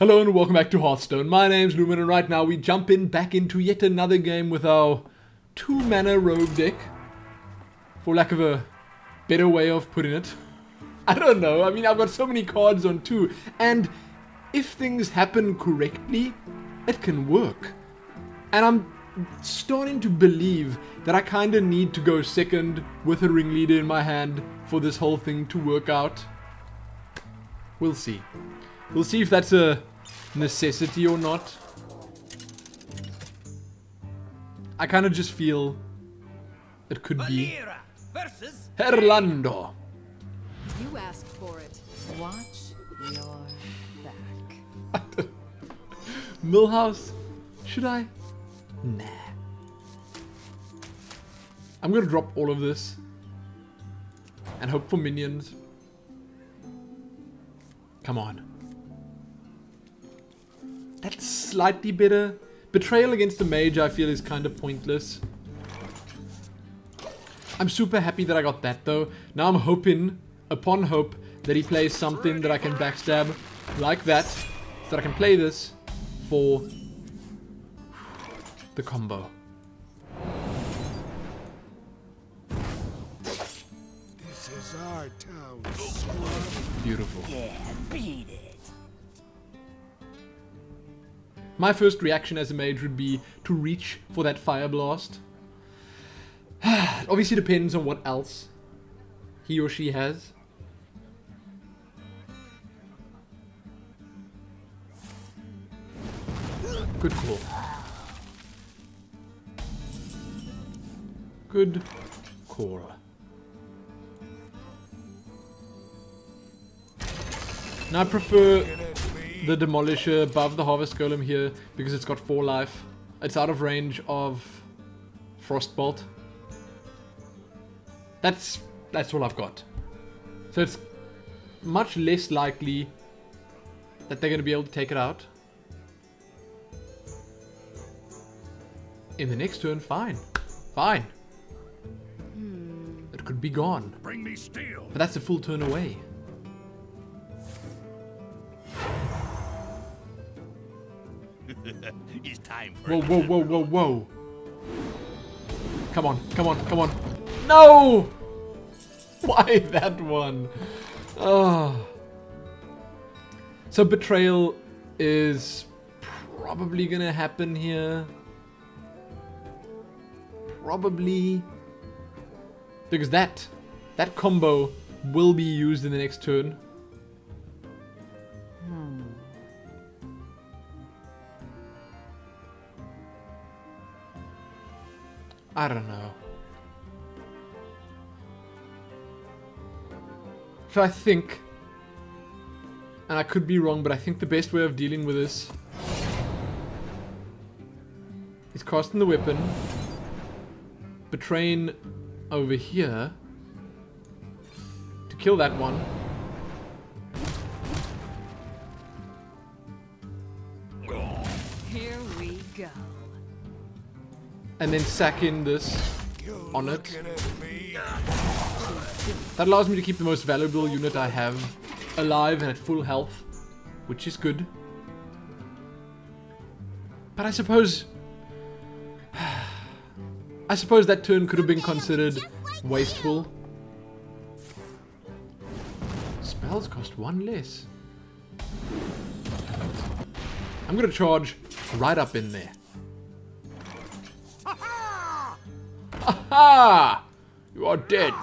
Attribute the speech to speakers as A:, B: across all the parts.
A: Hello and welcome back to Hearthstone. My name's Lumin and right now we jump back into yet another game with our 2-mana rogue deck. For lack of a better way of putting it. I don't know, I mean I've got so many cards on 2 and if things happen correctly, it can work. And I'm starting to believe that I kinda need to go second with a ringleader in my hand for this whole thing to work out. We'll see. We'll see if that's a necessity or not. I kind of just feel it could be. Herlando.
B: You asked for it. Watch your back.
A: Millhouse? Should I? Nah. I'm gonna drop all of this and hope for minions. Come on. That's slightly better. Betrayal against the mage I feel is kind of pointless. I'm super happy that I got that though. Now I'm hoping, upon hope, that he plays something that I can backstab like that. So that I can play this for the combo.
C: This is our town.
A: Beautiful.
D: Yeah, beat it.
A: My first reaction as a mage would be to reach for that fire blast. It obviously depends on what else he or she has. Good call. Good call. Now I prefer the Demolisher above the Harvest Golem here because it's got 4 life. It's out of range of Frostbolt. That's all I've got. So it's much less likely that they're going to be able to take it out. In the next turn, fine. Fine. It could be gone.
C: Bring me steel.
A: But that's a full turn away.
C: It's time for
A: Whoa, whoa, whoa, whoa, whoa. Come on, come on, come on. No! Why that one? Oh. So betrayal is probably gonna happen here. Probably. Because that combo will be used in the next turn. I don't know. So I think, and I could be wrong, but I think the best way of dealing with this is casting the weapon, betraying over here to kill that one.
B: Here we go.
A: And then sacking this on it. That allows me to keep the most valuable unit I have alive and at full health, which is good. But I suppose that turn could have been considered wasteful. Spells cost 1 less. I'm gonna charge right up in there. Aha! You are dead.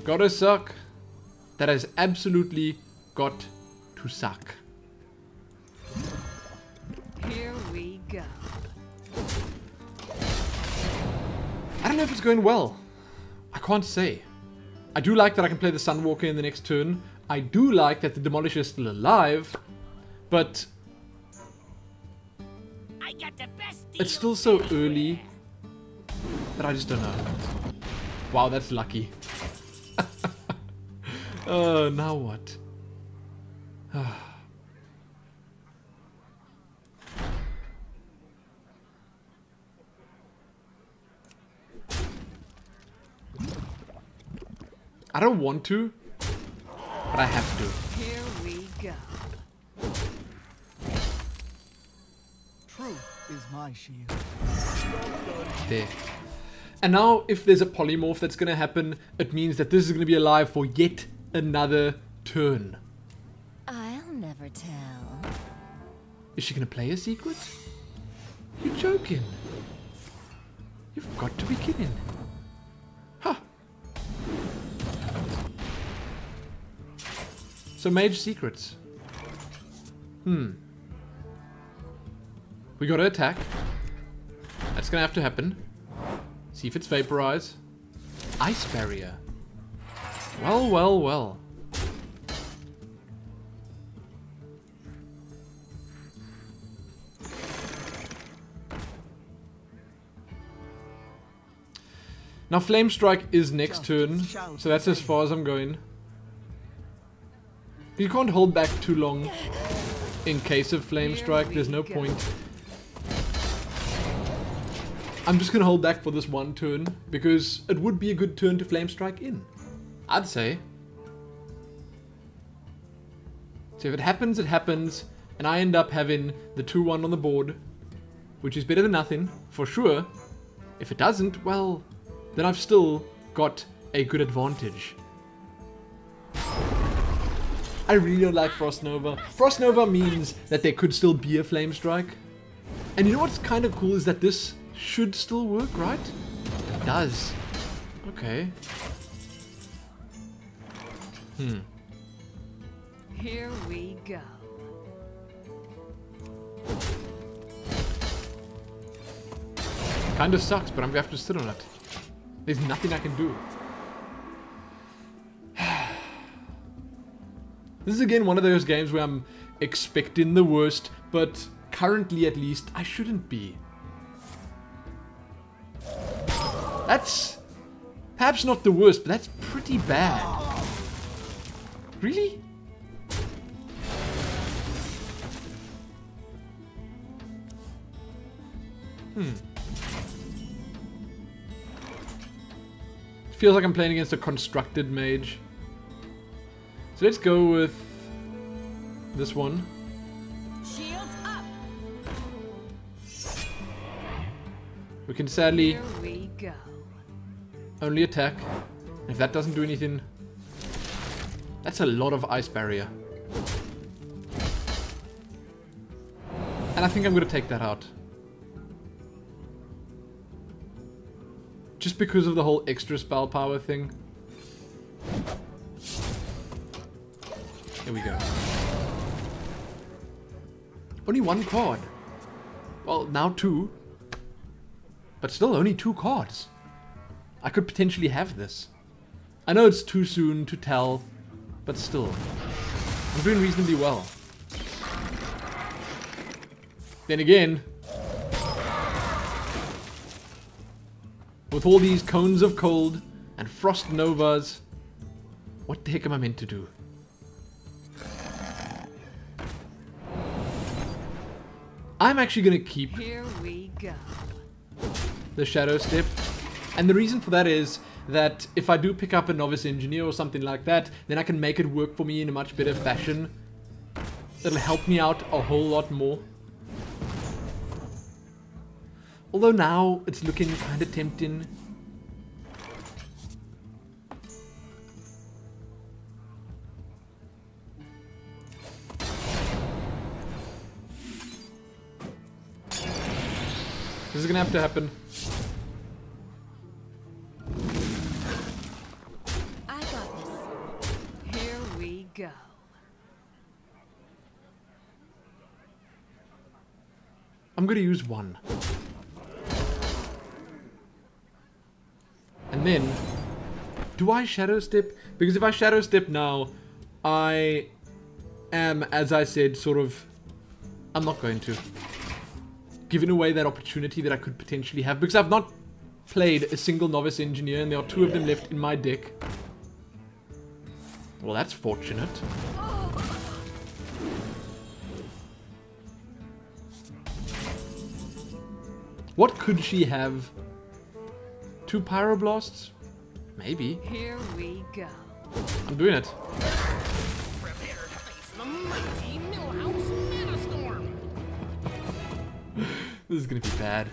A: Gotta suck. That has absolutely got to suck.
B: Here we go.
A: I don't know if it's going well. I can't say. I do like that I can play the Sunwalker in the next turn. I do like that the Demolisher is still alive. But it's still so early that I just don't know. Wow, that's lucky. Now what? I don't want to, but I have to.
B: Here go.
D: Truth is my shield.
A: There. And now, if there's a polymorph that's going to happen, it means that this is going to be alive for yet another turn.
E: I'll never tell.
A: Is she going to play a secret? You're joking. You've got to be kidding. Huh. So mage secrets. We gotta attack. That's gonna have to happen. See if it's vaporize. Ice barrier. Well, well, well. Now Flame Strike is next turn, so that's as far as I'm going. You can't hold back too long in case of Flame Strike, there's no point. I'm just gonna hold back for this one turn, because it would be a good turn to Flame Strike in, I'd say. So if it happens, it happens, and I end up having the 2-1 on the board, which is better than nothing, for sure. If it doesn't, well, then I've still got a good advantage. I really don't like Frost Nova. Frost Nova means that there could still be a Flame Strike. And you know what's kind of cool is that this should still work, right? It does. Okay.
B: Here we go.
A: Kind of sucks, but I'm gonna have to sit on it. There's nothing I can do. This is again one of those games where I'm expecting the worst, but currently at least I shouldn't be. That's perhaps not the worst, but that's pretty bad. Really? Feels like I'm playing against a constructed mage. So let's go with this one.
E: Shields up.
A: We can sadly
B: Here we go.
A: only attack. If that doesn't do anything, that's a lot of ice barrier. And I think I'm going to take that out. Just because of the whole extra spell power thing. Here we go. Only one card. Well, now 2. But still only 2 cards. I could potentially have this. I know it's too soon to tell, but still. I'm doing reasonably well. Then again, with all these cones of cold and frost novas, what the heck am I meant to do? I'm actually going to keep
B: Here we go.
A: the Shadow Step. And the reason for that is that if I do pick up a Novice Engineer or something like that, then I can make it work for me in a much better fashion. It'll help me out a whole lot more. Although now it's looking kind of tempting. This is gonna have to happen.
E: I got this.
B: Here we go.
A: I'm gonna use 1. And then, do I Shadow Step? Because if I Shadow Step now, I am, as I said, sort of... I'm not going to. Giving away that opportunity that I could potentially have. Because I've not played a single Novice Engineer, and there are 2 of them left in my deck. Well, that's fortunate. What could she have? 2 Pyroblasts? Maybe.
B: Here we go.
A: I'm doing it.
C: Prepare to face the
A: This is gonna be bad.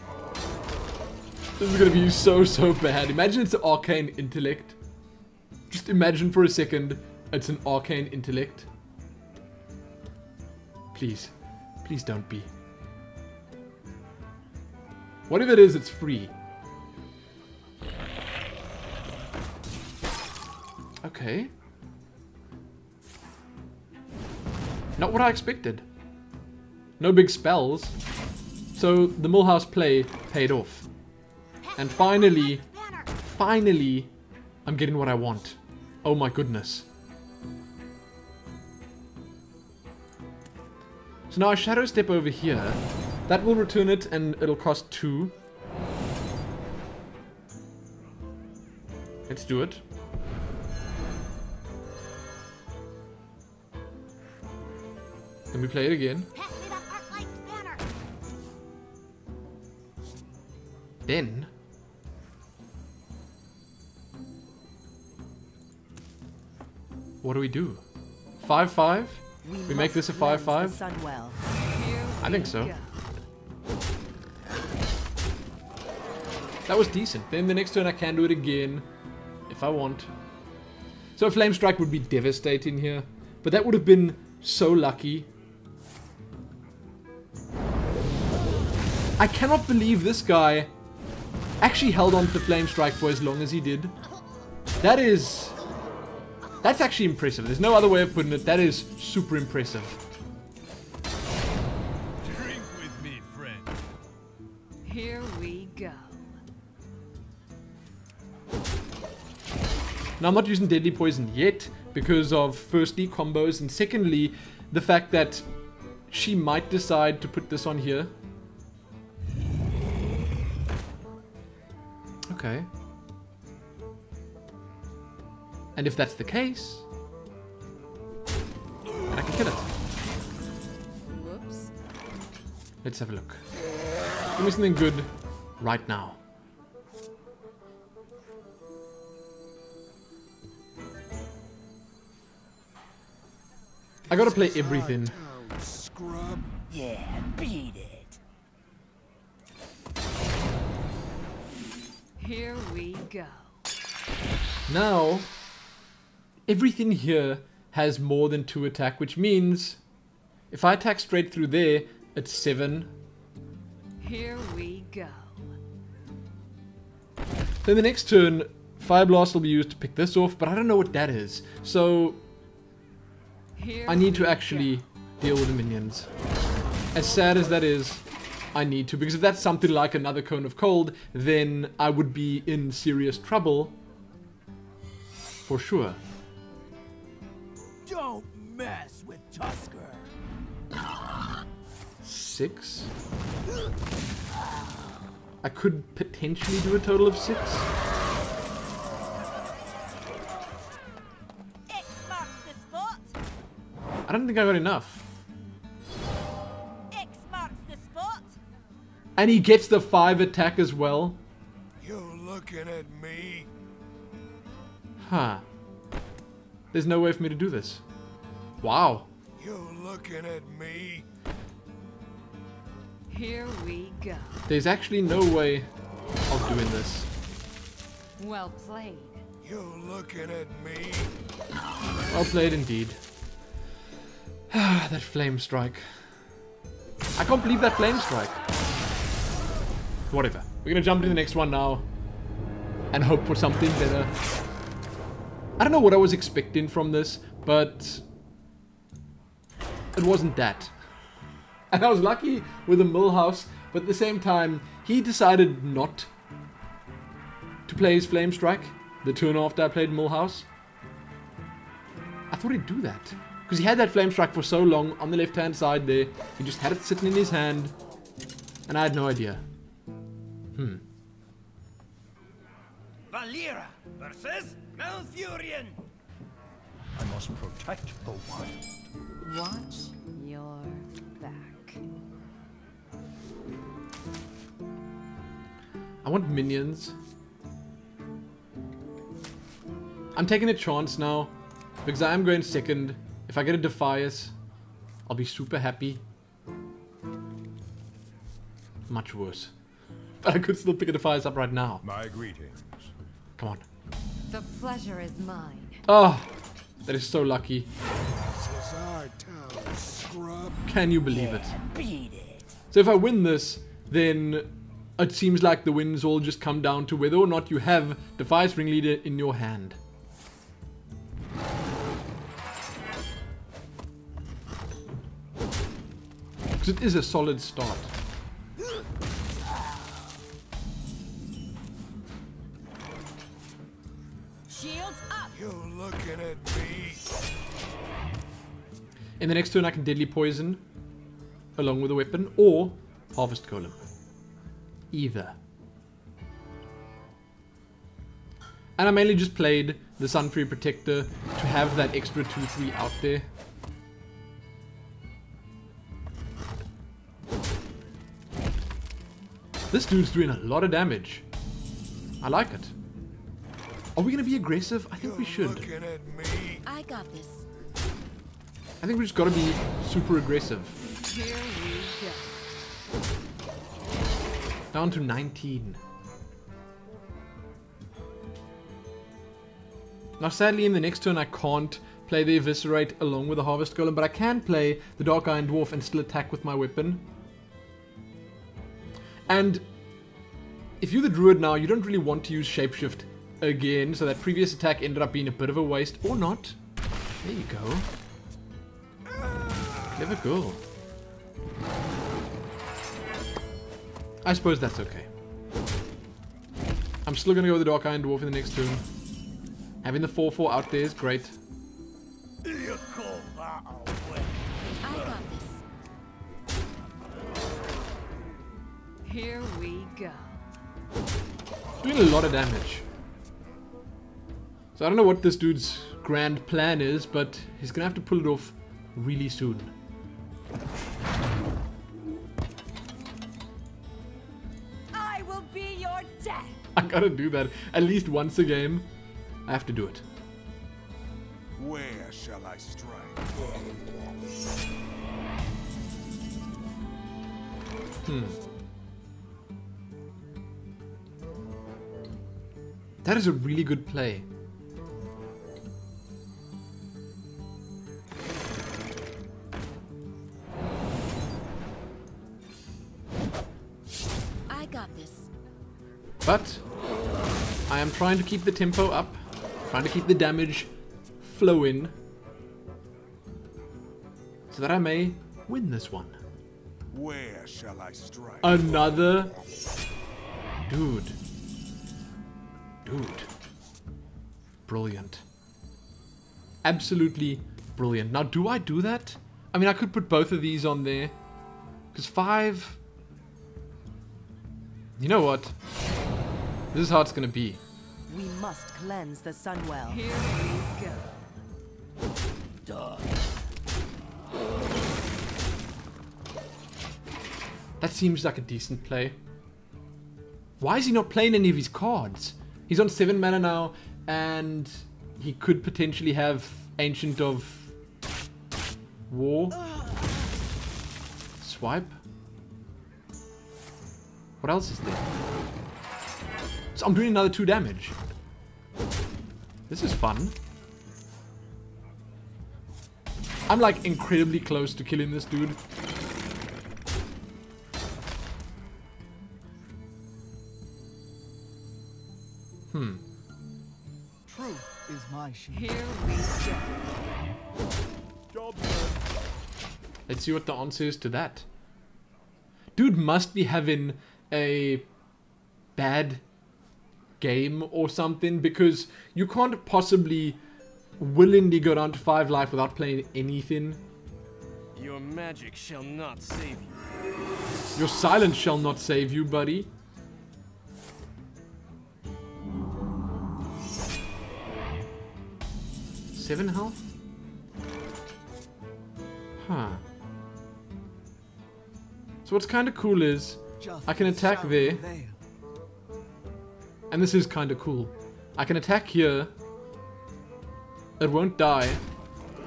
A: This is gonna be so bad. Imagine it's an arcane intellect. Just imagine for a second it's an arcane intellect. Please. Please don't be. What if it is, it's free? Okay. Not what I expected. No big spells. So the Millhouse play paid off. And finally, I'm getting what I want. Oh my goodness. So now I Shadow Step over here. That will return it and it'll cost 2. Let's do it. Then we play it again. Then what do we do? 5-5? We make this a 5-5? I think so. That was decent. Then the next turn I can do it again if I want. So a Flame Strike would be devastating here, but that would have been so lucky. I cannot believe this guy actually held on to the Flame Strike for as long as he did. That's actually impressive. There's no other way of putting it. That is super impressive.
C: Drink with me, friend.
B: Here we go.
A: Now I'm not using Deadly Poison yet because of firstly combos and secondly the fact that she might decide to put this on here. Okay. And if that's the case, then I can kill it.
B: Whoops.
A: Let's have a look. Give me something good right now. I gotta play everything.
C: Scrub.
D: Yeah, beat it.
B: Here we go.
A: Now, everything here has more than 2 attack, which means if I attack straight through there, it's 7.
B: Here we go.
A: Then the next turn, Fire Blast will be used to pick this off, but I don't know what that is. So
B: Here
A: I need to
B: we
A: actually deal with the minions. As sad as that is, I need to, because if that's something like another Cone of Cold, then I would be in serious trouble. For sure.
D: Don't mess with Tusker.
A: 6. I could potentially do a total of 6.
E: X marks the spot.
A: I don't think I got enough.
E: X marks the spot.
A: And he gets the 5 attack as well.
C: You looking at me?
A: Huh. There's no way for me to do this. Wow.
C: You looking at me?
B: Here we go.
A: There's actually no way of doing this.
B: Well played.
C: You looking at me?
A: Well played indeed. That Flame Strike. I can't believe that Flame Strike. Whatever. We're gonna jump into the next one now. And hope for something better. I don't know what I was expecting from this, but it wasn't that. And I was lucky with the Millhouse, but at the same time, he decided not to play his Flame Strike the turn after I played Millhouse. I thought he'd do that. Because he had that Flame Strike for so long on the left-hand side there. He just had it sitting in his hand. And I had no idea.
D: Valera versus Malfurion. I must protect the wild.
B: Watch your back.
A: I want minions. I'm taking a chance now. Because I am going second. If I get a Defias, I'll be super happy. much worse. But I could still pick a Defiance up right now.
C: My greetings.
A: Come on.
B: The pleasure is mine.
A: Oh, that is so lucky.
C: This is our town, scrub.
A: Can you believe it?
D: Beat it.
A: So if I win this, then it seems like the wins all just come down to whether or not you have Defiance Ringleader in your hand. Because it is a solid start.
E: Shields up.
C: You looking at me?
A: In the next turn I can Deadly Poison along with a weapon, or Harvest Golem. Either. And I mainly just played the Sunfury Protector to have that extra 2-3 out there. This dude's doing a lot of damage. I like it. Are we going to be aggressive? I think we should.
C: Looking at me?
E: I got this.
A: I think we just got to be super aggressive.
B: Here we go.
A: Down to 19. Now sadly in the next turn I can't play the Eviscerate along with the Harvest Golem, but I can play the Dark Iron Dwarf and still attack with my weapon. And if you're the Druid now, you don't really want to use Shapeshift again, so that previous attack ended up being a bit of a waste. Or not. There you go. Clever girl. I suppose that's okay. I'm still going to go with the Dark Iron Dwarf in the next turn. Having the 4-4 out there is great.
D: You call that a win?
E: I got this.
B: Here we go.
A: Doing a lot of damage. So I don't know what this dude's grand plan is, but he's going to have to pull it off really soon.
E: I will be your death.
A: I gotta do that at least once a game. I have to do it.
C: Where shall I strike?
A: That is a really good play.
E: I got this.
A: But I am trying to keep the tempo up, trying to keep the damage flowing, so that I may win this one.
C: Where shall I strike?
A: Another dude. Brilliant. Absolutely brilliant. Now, do I do that? I mean, I could put both of these on there. Because 5... You know what? This is how it's going to be.
F: We must cleanse the Sunwell.
B: Here we go.
D: Done.
A: That seems like a decent play. Why is he not playing any of his cards? He's on 7 mana now, and he could potentially have Ancient of War. Swipe. What else is there? So I'm doing another 2 damage. This is fun. I'm like incredibly close to killing this dude.
F: Truth is my shield.
B: Here we go.
D: Job done.
A: Let's see what the answer is to that. Dude must be having a bad game or something, because you can't possibly willingly go down to 5 life without playing anything.
G: Your magic shall not save you.
A: Your silence shall not save you, buddy. Seven health? Huh. So what's kind of cool is I can attack
F: Justice
A: there.
F: shall prevail.
A: And this is kind of cool. I can attack here. It won't die.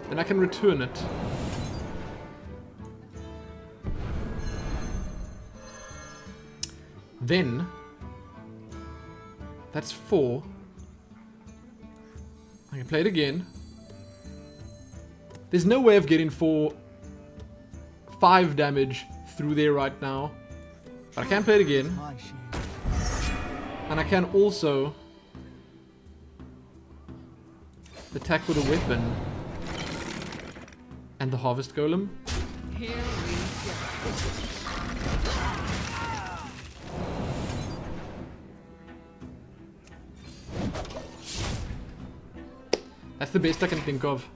A: Then I can return it. Then, that's 4. I can play it again. There's no way of getting 5 damage through there right now. But I can play it again.
F: My shield.
A: And I can also attack with a weapon. And the Harvest Golem.
B: Here we go.
A: That's the best I can think of.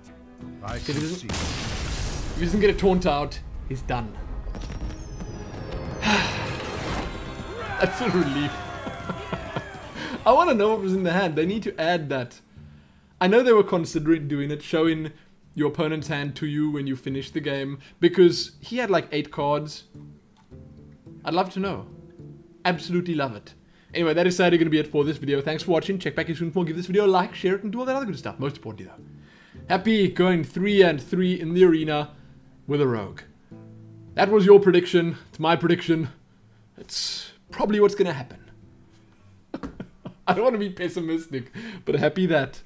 C: I
A: If he doesn't-
C: succeed.
A: If he doesn't get a taunt out, he's done. That's a relief. I want to know what was in the hand. They need to add that. I know they were considering doing it, showing your opponent's hand to you when you finish the game, because he had like 8 cards. I'd love to know. Absolutely love it. Anyway, that is sadly going to be it for this video. Thanks for watching. Check back here soon for more. Give this video a like, share it, and do all that other good stuff. Most importantly, though, happy going 3-3 in the arena with a rogue. That was your prediction. It's my prediction. It's probably what's going to happen. I don't want to be pessimistic, but happy that